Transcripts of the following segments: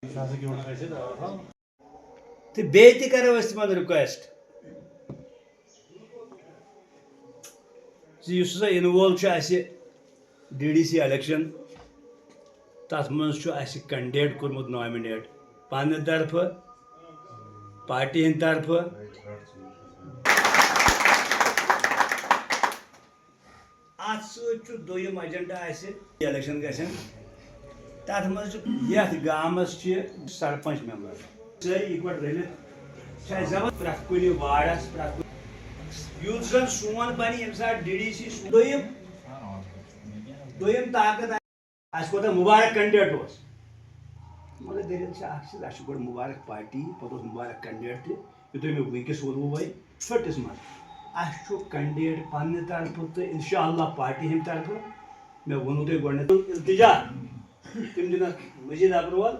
تو بیٚیہِ تہِ کرو أسۍ تِمن رِکویسٹ یُس ہسا یِنہٕ وول چھُ اَسہِ DDC الیکشن تَتھ منٛز چھُ اَسہِ کینڈِڈیٹ کوٚرمُت نامِنیٹ پننہِ طرفہٕ پارٹی ہٕنٛدِ طرفہٕ اَتھ سۭتۍ چھُ دوٚیِم ایجنڈا اَسہِ الیکشن گژھن تَتھ منٛز چھُ یَتھ گامَس چھِ سرپنچ ممبر سٲری اِکوٹ رٔلِتھ چھِ اَسہِ زبردست پرٛٮ۪تھ کُنہِ وارڈس پرٛٮ۪تھ کُنہِ یُتھ زن سون بنہِ ییٚمہِ ساتہٕ DDC دوٚیِم طاقت اَسہِ کوتاہ مُبارک کینڈِڈیٹ اوس مگر دٔلیٖل چھِ اکھ چیٖز اَسہِ چھُ گۄڈٕ مُبارک پارٹی پتہٕ اوس مُبارک کینڈِڈیٹ تہِ یُتھُے مےٚ وٕنکٮ۪س ووٚنوٕ وۄنۍ ژھٔٹِس منٛز اَسہِ چھُ کینڈِڈیٹ پننہِ طرفہٕ تہٕ اِنشاء اللہ پارٹی ہٕنٛدِ طرفہٕ مےٚ ووٚنوٕ تۄہہِ گۄڈنٮ۪تھ التجا تِم دِنس مزیٖد اپروول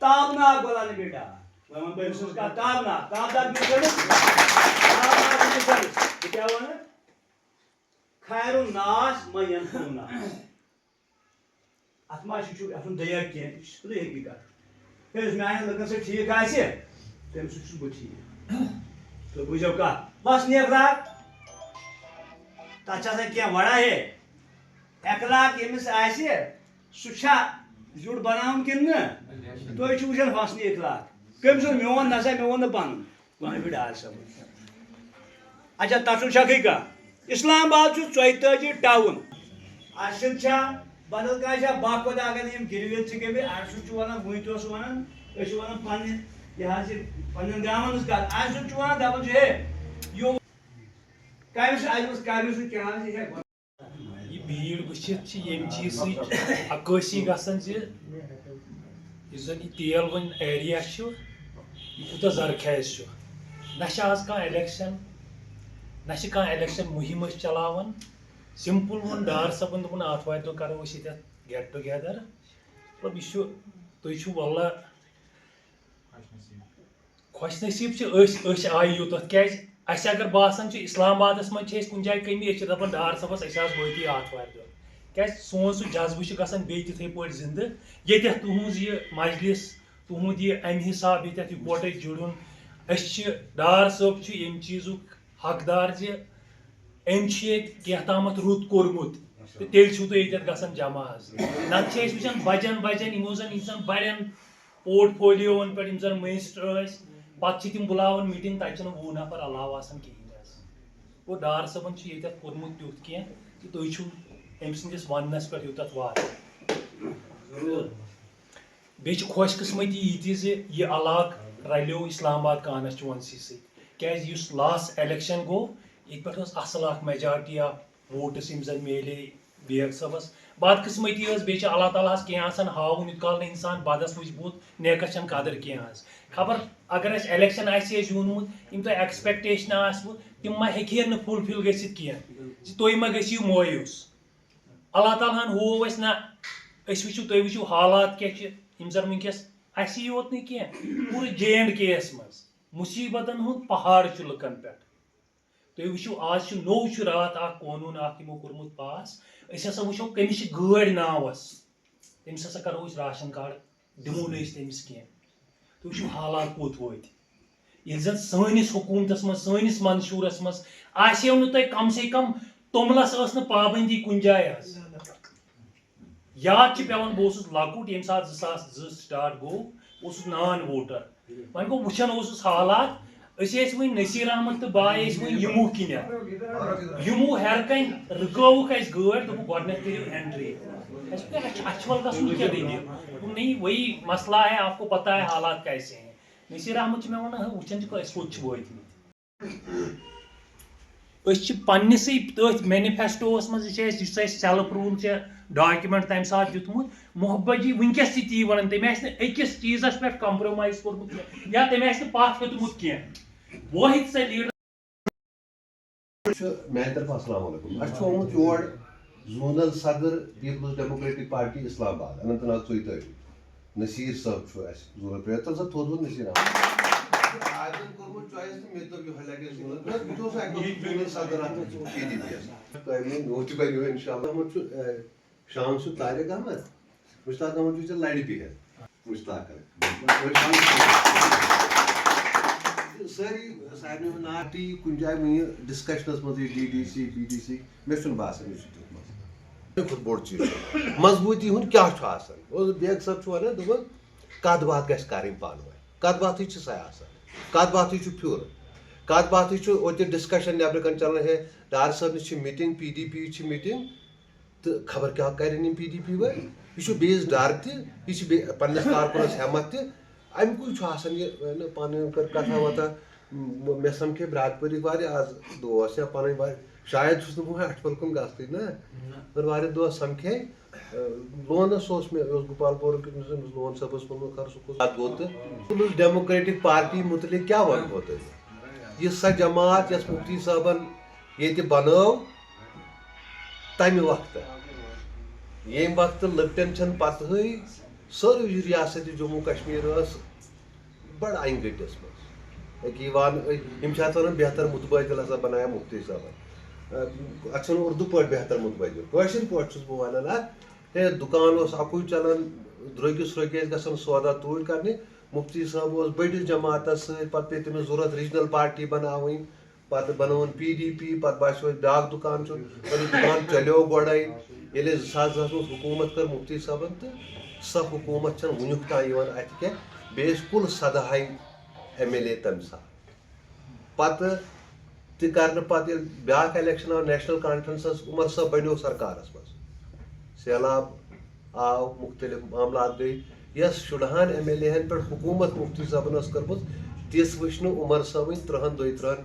تابناک بولان بیٹا وۄنۍ وَنہٕ بہٕ أمۍ سٕنٛز کَتھ تابناک بہٕ کیٛاہ وَنہٕ خیرو ناس ما ینفعو ناس اتھ ما چھُ اَتھ چھُنہٕ دیا کینٛہہ یہِ چھُ سیوٚدُے حقیٖقت ییٚلہِ میانٮ۪ن لٔڑکن سۭتۍ ٹھیٖک آسہِ تَمہِ سۭتۍ چھُس بہٕ ٹھیٖک تُہۍ بوٗزِو کَتھ بس نیکلاک تَتھ چھِ آسان کینٛہہ وڑا ہے اخلاق ییٚمِس آسہِ سُہ چھا زیُٹھ بناوُن کِنہٕ نہٕ تُہۍ چھِو وٕچھان حسنہِ اخلاق کٔمۍ سُنٛد میون نسا مےٚ ووٚن نہٕ پنُن وۄنۍ بھی ڈار صٲب اچھا تَتھ چھُنہٕ شکٕے کانٛہہ اسلام آباد چھُ 44 ٹاوُن اَسہِ سۭتۍ چھا بدل کانٛہہ چھا باہ کھۄتہٕ اگر نہٕ یِم گِروِتھ چھِ گٔمٕتۍ اَسہِ سۭتۍ چھُ وَنان وٕنۍ تہِ اوس وَنان أسۍ چھِ وَنان پننہِ یہِ حظ یہِ پننٮ۪ن گامن ہٕنٛز کتھ اَسہِ سۭتۍ چھُ وَنان دپان چھُ ہے یو کمہِ سۭتۍ اَسہِ اوس کمہِ سۭتۍ کیٛاہ حظ یہِ ہٮ۪کہِ یہ بھیڑ وچھت ییٚمہِ چیٖز سۭتۍ عکٲسی گژھان زِ یُس زن یہِ تیل وۄنۍ ایریا چھُ یہِ کوٗتاہ زرخیز چھُ نہ چھِ آز کانٛہہ الیکشن نہ چھِ کانٛہہ الیکشن مُہِم أسۍ چلاوان سمپل ووٚن ڈار صٲبن دوٚپُن آتھوارِ دۄہ کرو أسۍ ییٚتٮ۪تھ گیٹ ٹُگیدر مطلب یہِ چھُ تُہۍ چھِو واللہ خۄش نصیٖب چھِ أسۍ آیہِ یوٚتتھ کیٛازِ اَسہِ اگر باسان چھُ اسلام آبادس منٛز چھِ أسۍ کُنہِ جایہِ کٔمی أسۍ چھِ دپان ڈار صٲبس أسۍ حظ وٲتی آتھوارِ دۄہ کیٛازِ سون سُہ جذبہٕ چھُ گژھان بیٚیہِ تِتھٕے پٲٹھۍ زِندٕ ییٚتٮ۪تھ تُہنٛز یہِ مجلس تُہُنٛد یہِ امہِ حساب ییٚتٮ۪تھ یِکوٹے جُڑُن أسۍ چھِ ڈار صٲب چھُ ییٚمہِ چیٖزُک حقدار زِ أمۍ چھُ ییٚتہِ کینٛہہ تامتھ رُت کوٚرمُت تہٕ تیٚلہِ چھِو تُہۍ ییٚتٮ۪تھ گژھان جمع حظ نتہٕ چھِ أسۍ وٕچھان بجن یِمو زن بڑٮ۪ن پورٹ فولِیوون پٮ۪ٹھ یِم زن مِنسٹر ٲسۍ پتہٕ چھِ تِم بُلاوان میٖٹنگ تتہِ چھِنہٕ 20 نفر علاوٕ آسان کِہینۍ حظ گوٚو ڈار صٲبن چھُ ییٚتٮ۪تھ کوٚرمُت تیُتھ کینٛہہ کہِ تُہۍ چھِو أمۍ سٕنٛدِس وننس پٮ۪ٹھ یوٗتاہ واتان بیٚیہِ چھِ خۄش قٕسمٔتی یہِ تہِ زِ یہِ علاقہٕ رلیو اسلام آباد کانسچُونسی سۭتۍ کیٛازِ یُس لاسٹ الیکشن گوٚو ییٚتہِ پٮ۪ٹھ ٲس اصل اکھ میجارٹی آف ووٹٕس یِم زن میلے بیگ صٲبس بدقٕسمٔتی ٲس بیٚیہِ چھِ اللہ تعالیٰ ہس کینٛہہ آسان ہاوُن یوٗت کال نہٕ انسان بدس وٕچھِ بُتھ نیکس چھنہٕ قدر کینٛہہ حظ خبر اگر اسہِ الیکشن آسہِ ہے زیوٗنمُت یِم تۄہہِ ایکسپیکٹیشن آسوٕ تِم ما ہیٚکہِ ہن نہٕ فُلفِل گٔژھِتھ کینٛہہ زِ تُہۍ ما گٔژھِو مایوٗس اللہ تعالیٰ ہن ہوو اسہِ نہ أسۍ وٕچھِو تُہۍ وٕچھِو حالات کیٛاہ چھِ یِم زن وٕنکیٚس اسی یوت نہٕ کینٛہہ پوٗرٕ JNK یس منٛز مُصیٖبتن ہُنٛد پہاڑ چھُ لُکن پٮ۪ٹھ تُہۍ وٕچھِو آز چھُ نوٚو چھُ راتھ اکھ قونوٗن اکھ یِمو کوٚرمُت پاس أسۍ ہسا وٕچھو کٔمِس چھِ گٲڑۍ ناوس تٔمِس ہسا کرو أسۍ راشن کارڈ دِمو نہٕ أسۍ تٔمِس کینٛہہ تُہۍ وٕچھِو حالات کوٚت وٲتۍ ییٚلہِ زن سٲنِس حکوٗمتس منٛز سٲنِس منصوٗرس منٛز آسیو نہٕ تۄہہِ کم سے کم توٚملس ٲس نہٕ پابنٛدی کُنہِ جایہِ حظ یاد چھِ پیٚوان بہٕ اوسُس لۄکُٹ ییٚمہِ ساتہٕ 2002 سٹارٹ گوٚو بہٕ اوسُس نان ووٹر وۄنۍ گوٚو وٕچھان اوسُس حالات أسۍ ٲسۍ وٕنۍ نصیٖر احمد تہٕ باے ٲسۍ وٕنۍ یِمو کِنٮ۪تھ یِمو ہیٚرِ کنۍ رُکٲوُکھ اَسہِ گٲڑۍ دوٚپُکھ گۄڈٕنیتھ کٔرِو اینٹری اَسہِ وَل گژھُن کیٛاہ دٔلیٖل دوٚپُن نہیں وہی مسئلہ ہے آپ کو پتہ ہے حالات کیسے ہیں نصیٖر احمد چھُ مےٚ وَنان وٕچھان چھِ أسۍ کوٚت چھِ وٲتمٕتۍ أسۍ چھِ پننسٕے تٔتھۍ مینِفیسٹووس منٛز چھِ اَسہِ یُس اَسہِ سیلف روٗل چھِ ڈاکِمینٹ تمہِ ساتہٕ دیُتمُت محبت جی ونکیٚس تہِ تی وَنان تٔمۍ آسہِ نہٕ أکِس چیٖزس پٮ۪ٹھ کمپرومایز کوٚرمُت کینٛہہ یا تٔمۍ آسہِ نہٕ پتھ ہیوٚتمُت کینٛہہ وٲحد سا لیٖڈر میانہِ طرفہٕ السلام علیکم اَسہِ چھُ آمُت یور زونل صدر پیپلز ڈیموکریٹک پارٹی اسلام آباد اننت ناگ 42 نصیٖر صٲب چھُ اَسہِ زونل پریزیڈنٹ تَمہِ ساتہٕ تھوٚوُس بہٕ نصیٖر احمد عادِلن کوٚرمُت چویِس تہٕ مےٚ دوٚپ یِہوے لگہِ اَسہِ زونل پریزیڈنٹ بہٕ تہِ اوسُس اَکہِ دۄہ زونل صدر اتھ PDP یس تۄہہِ مےٚ تہِ بنیو اِنشاء اللہ احمد چھُ شام چھُ طارق احمد مُشتاق احمد چھُ ژےٚ لرِ بِہِتھ مشتاق ساری سارے ناٹی کن جائے ون ڈسکشنس مز ڈی ڈی سی بی ڈی سی مے باسان یہ تیت کھت بوڑ چیز مضبوطی ہند کیا بیگ صاحب ونان دپان کت بات گھس کریں پانہٕ ؤنۍ کت باتھٕے چھِ سیاست کت باتھٕے چھُ پھیُر کت باتھٕے چھُ اوترٕ ڈسکشن نیبرٕ کن چلان ہے ڈار صٲب نِش چھِ میٖٹِنٛگ پی ڈی پی چھِ میٖٹِنٛگ تہٕ خبر کیٛاہ کرن یِم پی ڈی پی وٲلۍ یہ چھُ بیٚیِس ڈر تہِ یہِ چھِ پننِس کارکُنس ہٮ۪مت تہِ اَمہِ کُے چھُ آسان یہِ پانہٕ ؤنۍ کٔر کتھا وتھا مےٚ سمکھے برادپٲرِکۍ واریاہ آز دوس یا پنٕنۍ شاید چھُس نہٕ بہٕ وۄنۍ اَٹھوَل کُن گژھتٕے نا مگر واریاہ دوس سمکھے لونس اوس مےٚ اوس گوپال پورُک أمِس لون صٲبس ووٚنمُت خبر سُہ کُس گوٚو تہٕ پیپلز ڈیموکریٹک پارٹی متعلق کیٛاہ ونہو تۄہہِ یہِ سۄ جماعت یۄس مفتی صٲبن ییٚتہِ بنٲو تمہِ وقتہٕ ییٚمہِ وقتہٕ لٔکٹٮ۪ن چھنہٕ پتہٕے سٲرٕے ریاست جموں کشمیٖر ٲس بڑٕ انہِ گٔٹِس منٛز أکہِ یِوان یِم چھِ اتھ ونان بہتر متبادل ہسا بنایا مفتی صٲبن اتھ چھِ ونان اردو پٲٹھۍ بہتر متبادل کٲشِر پٲٹھۍ چھُس بہٕ ونان اتھ ہے دُکان اوس اکُے چلان درٛوٚگِس رۄپیہِ ٲسۍ گژھان سودا توٗرۍ کرنہِ مفتی صٲب اوس بٔڑِس جماعتس سۭتۍ پتہٕ پیٚیہِ تٔمِس ضروٗرت ریجنل پارٹی بناوٕنۍ پتہٕ بنٲوٕن پی ڈی پی پتہٕ باسیو اَسہِ بیٛاکھ دُکان چھُ پتہٕ یہِ دُکان چلیو گۄڈے ییٚلہِ أسۍ 2010 منٛز حکوٗمت کٔر مفتی صٲبن تہٕ سۄ حکوٗمت چھنہٕ وُنیُک تام یِوان اتھِ کینٛہہ بیٚیہِ ٲسۍ کُل 17 ایم ایل اے تمہِ ساتہٕ پتہٕ تہِ کرنہٕ پتہٕ ییٚلہِ بیٛاکھ الیکشن آو نیشنل کانفرنسس عمر صٲب بنیو سرکارس منٛز سہلاب آو مختلف معاملات گٔے یۄس 16 ایم ایل اے ہن پٮ۪ٹھ حکوٗمت مفتی صٲبن ٲس کٔرمٕژ تِژھ وٕچھ نہٕ عمر صٲبٕنۍ 30-32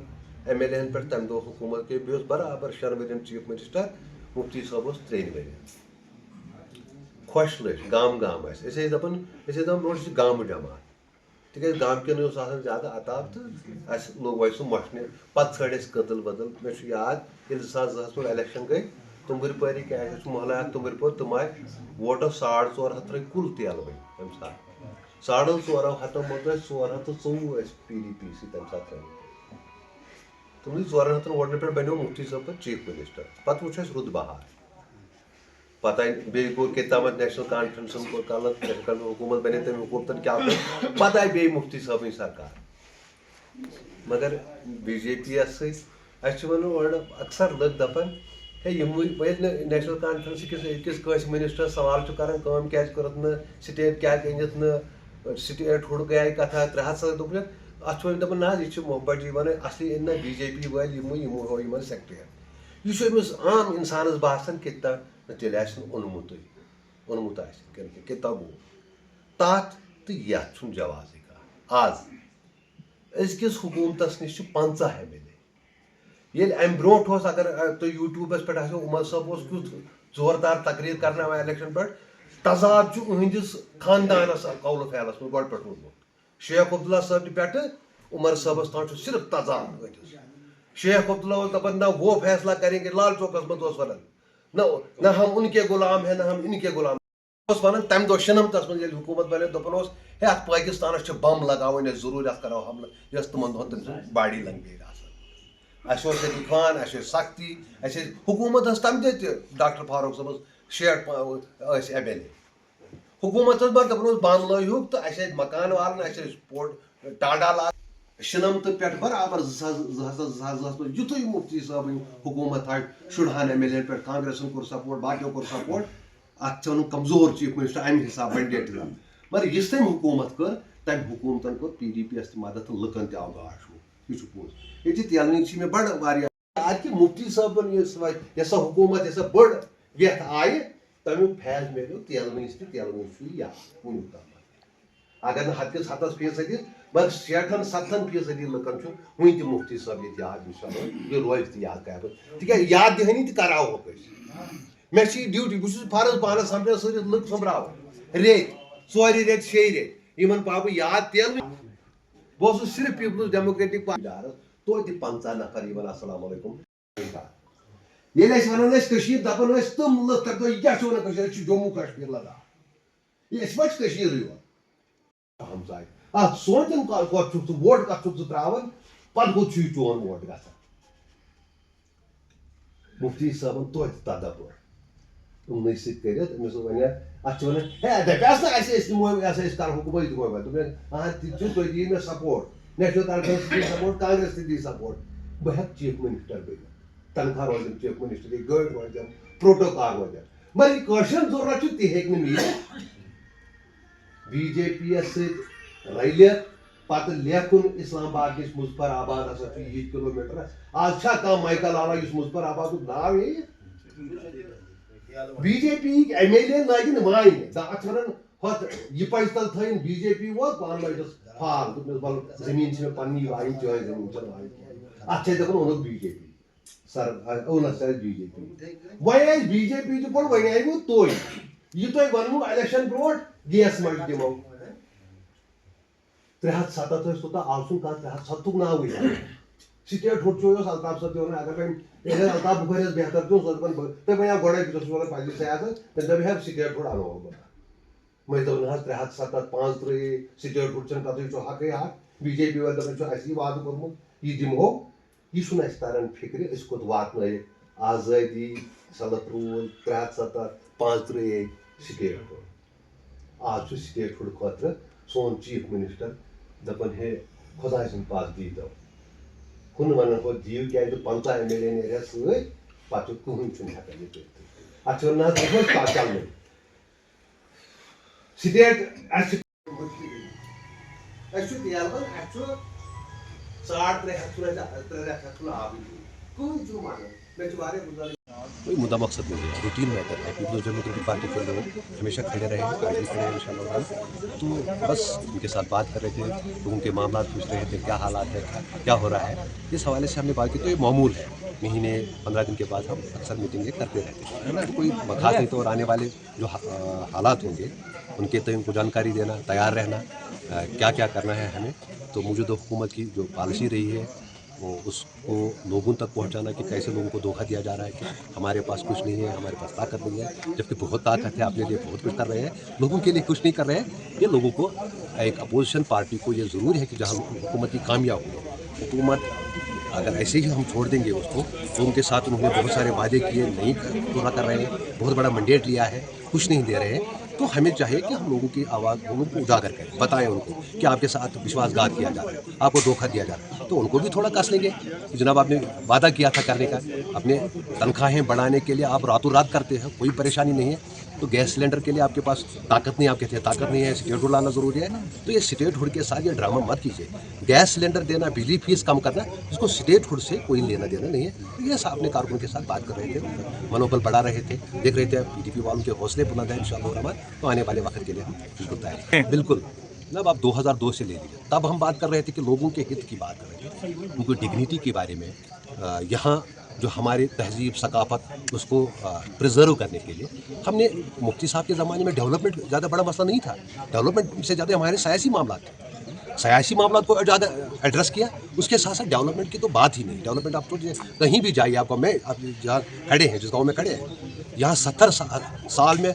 ایم ایل اے ہن پٮ۪ٹھ تمہِ دۄہ حکوٗمت گٔے بیٚیہِ اوس برابر 6 ؤرین چیف منسٹر مفتی صٲب اوس 3 ؤرین خۄش لٔجۍ گام گام ٲسۍ أسۍ ٲسۍ دپان برونٛٹھ یہِ چھِ گامہٕ جماعت تِکیٛازِ گامکٮ۪ن اوس آسان زیادٕ عطاب تہٕ اَسہِ لوگ وۄنۍ سُہ مۄٹھنہِ پتہٕ ژھٲنٛڈ اَسہِ کٔدٕل ؤدٕل مےٚ چھُ یاد ییٚلہِ 2002 منٛز الیکشن گٔے تُمبٕرۍ اَسہِ چھُ محلہٕ اکھ تُمبٕرۍ پور تِم آیہِ ووٹو 450 ترٛٲے کُل تیلہٕ وۄنۍ تمہِ ساتہٕ 450 منٛز ٲسۍ 424 ٲسۍ پی ڈی پی سی تمہِ ساتہٕ ترٛٲمٕتۍ تِمنٕے 400 ووٹن پٮ۪ٹھ بنیو مفتی صٲب پتہٕ چیف منسٹر پتہٕ وٕچھ اَسہِ رُت بہار پتہٕ آیہِ بیٚیہِ کوٚر کیٛاہ نیشنل کانفرنسن کوٚر کلہٕ نیشنل حکوٗمت بنے تٔمۍ حکوٗمتن کیٛاہ کوٚر پتہٕ آیہِ بیٚیہِ مفتی صٲبٕنۍ سرکار مگر بی جے پی یس سۭتۍ اَسہِ چھِ ونان اورٕ اکثر لُکھ دپان ہے یِموٕے ییٚلہِ نہٕ نیشنل کانفرنس أکِس کٲنٛسہِ منسٹرس سوال چھُ کران کٲم کیٛازِ کٔرٕتھ نہٕ سٹیٹ کیٛازِ أنِتھ نہٕ سٹیٹ ہُر گٔیے کتھا 300 دوٚپُکھ اتھ چھُ وۄنۍ دپان نہ حظ یہِ چھِ محبت جی ونان اصلی أنۍ نہ بی جے پی وٲلۍ یِمو ہوو یِمن سیکٹریٹ یہِ چھُ أمِس عام انسانس باسان کہِ تیٚلہِ آسہِ نہٕ اوٚنمُت آسہِ کِتاب تتھ تہٕ یتھ چھُنہٕ جوازٕے کانٛہہ آز أزکِس حکوٗمتس نِش چھِ 50 ایم ایل اے ییٚلہِ امہِ برونٛٹھ اوس اگر تُہۍ یوٗٹیوٗبس پٮ۪ٹھ آسیو عمر صٲب اوس کیُتھ زوردار تقریٖر کرناوان الیکشن پٮ۪ٹھ تضاد چھُ أہنٛدِس خاندانس قولہٕ پھیلس منٛز گۄڈٕ پٮ۪ٹھ روٗدمُت شیخ عبداللہ صٲب پٮ۪ٹھٕ عمر صٲبس تام چھُ صرف تضاد أتھِس شیخ عبداللہ اوس دپان نہ وہ فیصلہ کریں گے لال چوکس منٛز اوس ونان نہ ہم ان کے غلام ہیں نہ ہم ان کے غلام اوس ونان تمہِ دۄہ شُنمتس منٛز ییٚلہِ حکوٗمت بنے دپان اوس ہے اتھ پٲکستانس چھِ بم لگاوٕنۍ أسۍ ضروٗری اتھ کرو حملہٕ یہِ ٲس تِمن دۄہن تٔمۍ سٕنٛز باڈی لنگویج آسان اَسہِ اوس ییٚتہِ فان اَسہِ ٲسۍ سختی اَسہِ ٲسۍ حکوٗمت ٲس تمہِ دۄہ تہِ ڈاکٹر فاروق صٲبس 60 ٲسۍ ایم ایل اے حکوٗمت ٲس مگر دپان اوس بم لٲیہُکھ تہٕ اَسہِ ٲسۍ مکان والان اَسہِ ٲسۍ ٹاڈا لاگان شُنمتہٕ پٮ۪ٹھ برابر 2002 منٛز یُتھُے مفتی صٲبٕنۍ حکوٗمت آیہِ 60 ایم ایل اے پٮ۪ٹھ کانگریسن کوٚر سپورٹ باقیو کوٚر سپورٹ اتھ چھِ ونان کمزور چیف منسٹر امہِ حساب مینڈیٹ مگر یُس تٔمۍ حکوٗمت کٔر تمہِ حکوٗمتن کوٚر پی ڈی پی یس تہِ مدد تہٕ لُکن تہِ آو گاش یہِ چھُ پوٚز ییٚتہِ تیلنٕکۍ چھِ مےٚ بڑٕ واریاہ ادٕ کہِ مفتی صٲبن یۄس سۄ حکوٗمت یۄس سۄ بٔڑ ویتھ آیہِ تمیُک فیض میلیو تیلوٕنِس تہِ تیلوٕنِس چھُ یاد وُنیُک تام اگر نہٕ 100% مگر 60-70% لُکن چھُ وُنہِ تہِ مفتی صٲب ییٚتہِ یاد اِنشاءاللہ یہِ روزِ تہِ یاد قیامت تِکیٛازِ یاد دِہٲنی تہِ کراوہوکھ أسۍ مےٚ چھِ یہِ ڈیوٹی بہٕ چھُس فرض پانس سمجھان سٲری لُکھ سوٚمبراوٕنۍ ریٚتۍ 4 ریٚتۍ 6 ریٚتۍ یِمن پاو بہٕ یاد تیلوٕنۍ بہٕ اوسُس صرف پیپلز ڈیموکریٹک پارٹی توتہِ 50 نفر یِوان السلام علیکم ییٚلہِ أسۍ ونان ٲسۍ کٔشیٖر دپان ٲسۍ تِم لُکھ دپان یہِ کیٛاہ چھِ ونان کٔشیٖر أسۍ چھِ جموں کشمیٖر لداخ أسۍ ما چھِ کٔشیٖرٕے یوت ہمساے اتھ سونٛچان کوٚت چھُکھ ژٕ ووٹ کتھ چھُکھ ژٕ ترٛاوان پتہٕ گوٚو چھُے چون ووٹ گژھان مفتی صٲبن توتہِ تدبر تمنے سر ون اتھ ون دپس نا اس کر حکومت دمو ہاں تھی تھی مے سپورٹ نیشنل کانفرنس دی سپورٹ کانگریس تھی دی سپورٹ بہ ہیک چیف منسٹر بنت تنخواہ روزن چیف منسٹر گاڑ روزن پروٹوکال روزن مگر یہ ضرورت تہ ہیک مل بی جے پی یس ست رلت پتہ لیکن اسلام آباد کس مظفر آباد ہسا 20 کلومیٹر آج چھا کم مائیکل آلا اس مظفر آباد ناو یہ B J P M L A لاگن مائن ات ون ہوت یہ پز تل تھین بی جے پی ووت پان لگس فال دس بل زمین سے پنی وائن چاہے زمین چل وائن ات دپان اونک be J P sir own sir be J P we be J پی تہ پڑ ون آئی تھی یہ تھی ونو الیکشن برو گیس مٹ دمو 370 توتہ آو سن کھانا 370 ناو سٹیٹ ہوٹ چوس الطاف صاحب تھی اگر الطاف بخاری بہتر تھی تم ون گوڑے بہت ون پنہ سیاست تم دپ سٹیٹ ہوٹ انو بہت دپ 370 35 سٹیٹ ہوٹ چھ کتھ حقے حق بی جے پی ول دپان اسی وعدہ کورمت یہ دمو یہ چھ اس تران فکر اس کوت واتن آزادی سلط رول 370 35 سٹیٹ ہوٹ آج سٹیٹ ہوٹ خاطر سون چیف منسٹر دپان ہے خدا سن پاس دی دو کن ون ہو دیو کی 15 ایم ایل اے نیرا ست پتہ کہین ہکان یہ کرت اتھ ون نا چلنے سٹیٹ تیلون کوئی مدعا مقصد نہیں ہے، روٹین میٹر ہے. پیپلز ڈیموکریٹک پارٹی کے لوگ ہمیشہ کھڑے رہے ہیں، آج بھی کھڑے ہیں انشاءاللہ تعالیٰ. تو بس ان کے ساتھ بات کر رہے تھے، لوگوں کے معاملات پوچھ رہے تھے، کیا حالات ہے، کیا ہو رہا ہے. اس حوالے سے ہم نے بات کی تو یہ معمول ہے، مہینے 15 دن کے بعد ہم اکثر میٹنگیں کرتے رہتے ہیں. تو کوئی خاص نہیں. تو اور آنے والے جو حالات ہوں گے ان کے ان کو جانکاری دینا، تیار رہنا، کیا کیا کرنا ہے ہمیں. تو موجودہ حکومت کی جو پالیسی رہی ہے اس کو لوگوں تک پہنچانا کہ کیسے لوگوں کو دھوکہ دیا جا رہا ہے کہ ہمارے پاس کچھ نہیں ہے، ہمارے پاس طاقت نہیں ہے، جبکہ بہت طاقت ہے، اپنے لیے بہت کچھ کر رہے ہیں، لوگوں کے لیے کچھ نہیں کر رہے ہیں. یہ لوگوں کو ایک اپوزیشن پارٹی کو یہ ضروری ہے کہ جہاں حکومت کی کامیاب ہو، حکومت اگر ایسے ہی ہم چھوڑ دیں گے اس کو تو ان کے ساتھ انہوں نے بہت سارے وعدے کیے، نہیں پورا کر رہے ہیں، بہت بڑا منڈیٹ لیا ہے، کچھ نہیں دے رہے ہیں. تو ہمیں چاہیے کہ ہم لوگوں کی آواز لوگوں کو اجاگر کریں، بتائیں ان کو کہ آپ کے ساتھ وشواس گھات کیا جا رہا ہے، آپ کو دھوکہ دیا جا رہا ہے. تو ان کو بھی تھوڑا کس لیں گے کہ جناب آپ نے وعدہ کیا تھا کرنے کا، اپنے تنخواہیں بڑھانے کے لیے آپ راتوں رات کرتے ہیں، کوئی پریشانی نہیں ہے. تو گیس سلنڈر کے لیے آپ کے پاس طاقت نہیں، آپ کہتے ہیں طاقت نہیں ہے، اسٹیٹ ہوڈ لانا ضروری ہے. تو یہ اسٹیٹ ہوڈ کے ساتھ یہ ڈرامہ مت کیجیے. گیس سلنڈر دینا، بجلی فیس کم کرنا، اس کو اسٹیٹ ہوڈ سے کوئی لینا دینا نہیں ہے. تو یہ اپنے کارکن کے ساتھ بات کر رہے تھے، منوبل بڑھا رہے تھے، دیکھ رہے تھے پی ڈی پی والوں کے حوصلے بلند ہیں انشاءاللہ الرحمن. تو آنے والے وقت کے لیے ہم بالکل تیار ہیں. بالکل جناب آپ 2002 سے لے لیجیے، تب ہم بات کر رہے تھے کہ لوگوں کے ہت کی بات کر رہے تھے، ان کو ڈگنیٹی کے بارے میں. یہاں جو ہماری تہذیب ثقافت اس کو پریزرو کرنے کے لیے ہم نے مفتی صاحب کے زمانے میں ڈیولپمنٹ زیادہ بڑا مسئلہ نہیں تھا. ڈیولپمنٹ سے زیادہ ہمارے سیاسی معاملات تھے، سیاسی معاملات کو زیادہ ایڈریس کیا. اس کے ساتھ ساتھ ڈیولپمنٹ کی تو بات ہی نہیں. ڈیولپمنٹ آپ تو کہیں بھی جائیے، آپ کو میں آپ جہاں کھڑے ہیں، جس گاؤں میں کھڑے ہیں، یہاں 70 سال میں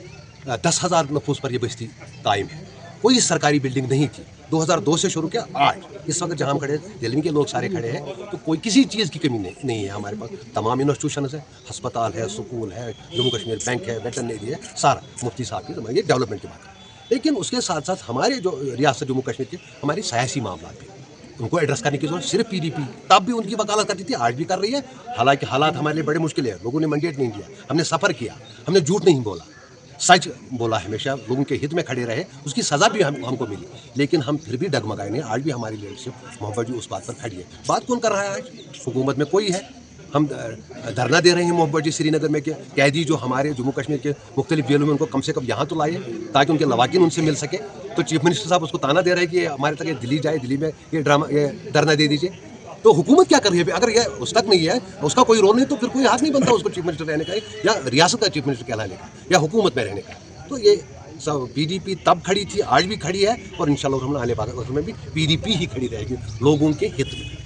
10,000 نفوس پر یہ بستی قائم ہے. کوئی سرکاری بلڈنگ نہیں تھی. 2002 سے شروع کیا آج اس وقت جہاں ہم کھڑے ہیں، دہلی کے لوگ سارے کھڑے ہیں، تو کوئی کسی چیز کی کمی نہیں ہے ہمارے پاس. تمام انسٹیٹیوشنز ہیں، ہسپتال ہے، سکول ہے، جموں کشمیر بینک ہے، ویٹرنری ہے، سارا مفتی صاحب کی زمانے ڈیولپمنٹ کی بات ہے. لیکن اس کے ساتھ ساتھ ہمارے جو ریاست جموں کشمیر کے ہماری سیاسی معاملات بھی ان کو ایڈریس کرنے کی ضرورت. صرف پی ڈی پی تب بھی ان کی وکالت کرتی تھی، آج بھی کر رہی ہے. حالانکہ حالات ہمارے لیے بڑے مشکل ہیں، لوگوں نے منڈیٹ نہیں دیا، ہم نے سفر کیا، ہم نے جھوٹ نہیں بولا، سچ بولا، ہمیشہ لوگوں کے ہت میں کھڑے رہے. اس کی سزا بھی ہم کو ملی، لیکن ہم پھر بھی ڈگمگائے نہیں. آج بھی ہماری لیڈرشپ محبت جی اس بات پر کھڑی ہے. بات کون کر رہا ہے آج؟ حکومت میں کوئی ہے. ہم دھرنا دے رہے ہیں محبت جی سری نگر میں کہ قیدی جو ہمارے جموں کشمیر کے مختلف جیلوں میں ان کو کم سے کم یہاں تو لائے تاکہ ان کے لواکن ان سے مل سکے. تو چیف منسٹر صاحب اس کو تانا دے رہے ہیں کہ ہمارے تک یہ دلی جائے، دلی میں یہ دھرنا دے دیجیے. تو حکومت کیا کر رہی ہے؟ اگر یہ اس تک نہیں ہے، اس کا کوئی رول نہیں، تو پھر کوئی حق نہیں بنتا اس کو چیف منسٹر رہنے کا یا ریاست کا چیف منسٹر کہلانے کا یا حکومت میں رہنے کا. تو یہ سب پی ڈی پی تب کھڑی تھی، آج بھی کھڑی ہے، اور انشاءاللہ ہم آنے والے وقت میں بھی پی ڈی پی ہی کھڑی رہے گی لوگوں کے ہت میں.